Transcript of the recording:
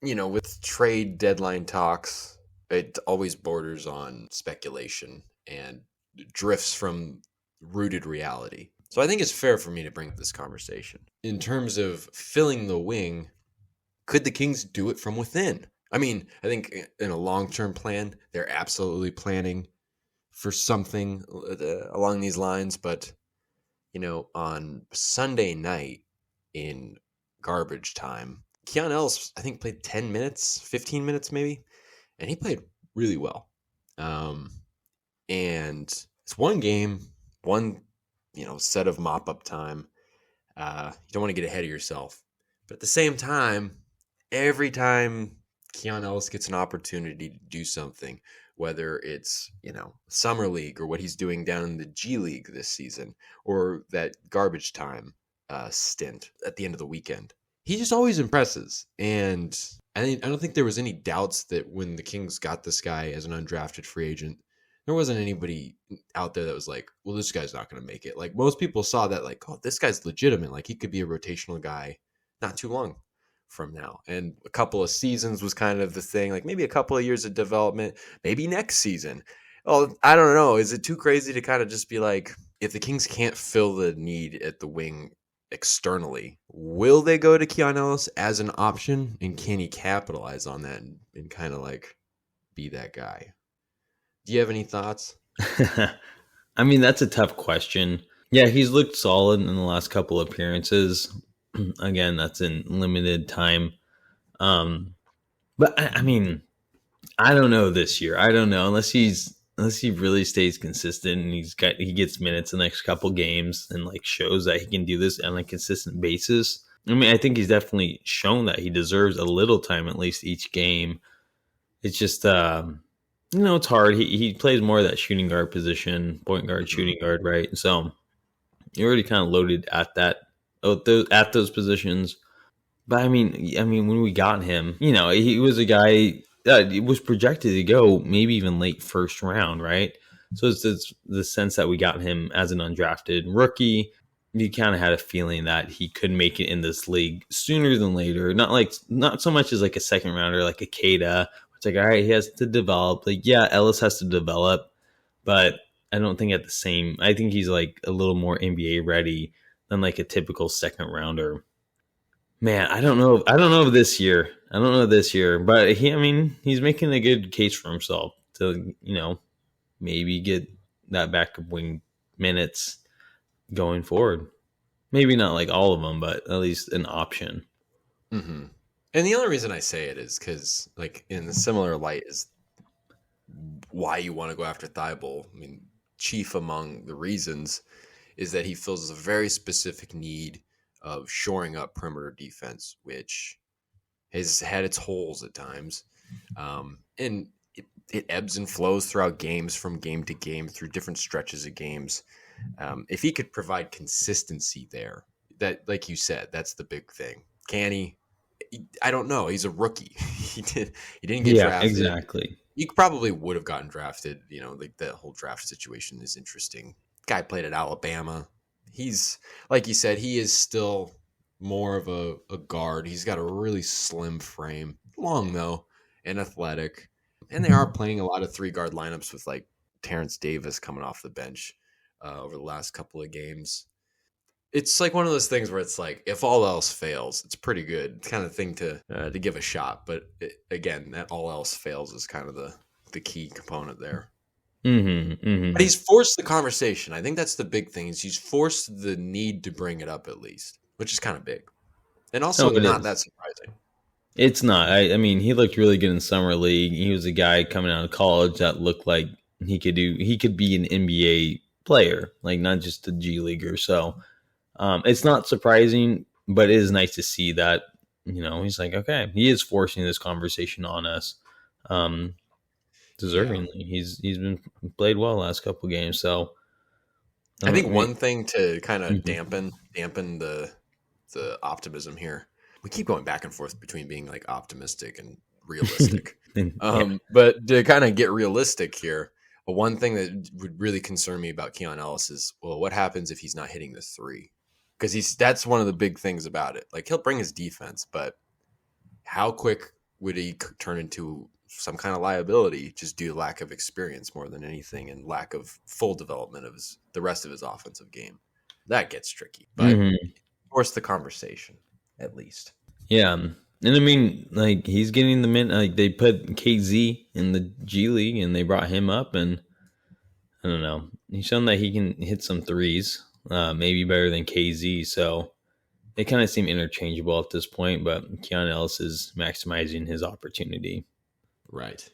with trade deadline talks, it always borders on speculation and drifts from rooted reality. So I think it's fair for me to bring up this conversation. In terms of filling the wing, could the Kings do it from within? I mean, I think in a long-term plan, they're absolutely planning for something along these lines. But, on Sunday night in garbage time, Keon Ellis, I think, played 10 minutes, 15 minutes maybe, and he played really well. And it's one game, one, set of mop-up time. You don't want to get ahead of yourself. But at the same time, every time Keon Ellis gets an opportunity to do something, whether it's, Summer League or what he's doing down in the G League this season, or that garbage time stint at the end of the weekend, he just always impresses. And I don't think there was any doubts that when the Kings got this guy as an undrafted free agent, there wasn't anybody out there that was like, well, this guy's not going to make it. Like, most people saw that, like, oh, this guy's legitimate. Like, he could be a rotational guy not too long from now. And a couple of seasons was kind of the thing, like maybe a couple of years of development, maybe next season. Oh, I don't know. Is it too crazy to kind of just be like, if the Kings can't fill the need at the wing externally, will they go to Keon Ellis as an option? And can he capitalize on that and kind of like be that guy? Do you have any thoughts? I mean, that's a tough question. Yeah, he's looked solid in the last couple of appearances. Again, that's in limited time. But I mean, I don't know this year. I don't know unless he really stays consistent and he gets minutes the next couple games and like shows that he can do this on a consistent basis. I mean, I think he's definitely shown that he deserves a little time at least each game. It's just it's hard. He plays more of that shooting guard position, point guard, shooting guard, right? So you're already kind of loaded at those positions. But I mean, when we got him, he was a guy that was projected to go maybe even late first round, right? So it's the sense that we got him as an undrafted rookie. You kind of had a feeling that he could make it in this league sooner than later. Not so much as like a second rounder, like a Kada. It's like, all right, he has to develop. Like, yeah, Ellis has to develop, but I don't think I think he's like a little more NBA ready than like a typical second rounder. Man, I don't know. I don't know this year. But he's making a good case for himself to, maybe get that backup wing minutes going forward. Maybe not like all of them, but at least an option. Mm-hmm. And the only reason I say it is because, like, in the similar light is why you want to go after Thibault. I mean, chief among the reasons is that he fills a very specific need of shoring up perimeter defense, which has had its holes at times. And it ebbs and flows throughout games, from game to game, through different stretches of games. If he could provide consistency there, that, like you said, that's the big thing. Can he? I don't know. He's a rookie. He didn't get drafted. Exactly. He probably would have gotten drafted. Like, that whole draft situation is interesting. Guy played at Alabama. He's, like you said, he is still more of a guard. He's got a really slim frame, long though, and athletic. And they are playing a lot of 3-guard lineups with like Terrence Davis coming off the bench over the last couple of games. It's like one of those things where it's like, if all else fails, it's pretty good kind of thing to give a shot. But again, that all else fails is kind of the key component there. Mm-hmm, mm-hmm. But he's forced the conversation. I think that's the big thing. Is he's forced the need to bring it up at least, which is kind of big, and also not that surprising. It's not. I mean, he looked really good in summer league. He was a guy coming out of college that looked like he could be an NBA player, like not just a G leaguer. So it's not surprising, but it is nice to see that, he's like, okay, he is forcing this conversation on us. Deservingly. Yeah. He's been played well last couple games. So I think one thing to kind of dampen the optimism here. We keep going back and forth between being like optimistic and realistic. But to kind of get realistic here, one thing that would really concern me about Keon Ellis is, well, what happens if he's not hitting the 3? Because that's one of the big things about it. Like, he'll bring his defense, but how quick would he turn into some kind of liability just due to lack of experience more than anything and lack of full development of the rest of his offensive game? That gets tricky, but Mm-hmm. force the conversation at least. Yeah. And I mean, like, he's getting the min. Like, they put KZ in the G League and they brought him up, and I don't know. He's shown that he can hit some threes, maybe better than KZ. So they kind of seem interchangeable at this point, but Keon Ellis is maximizing his opportunity. Right.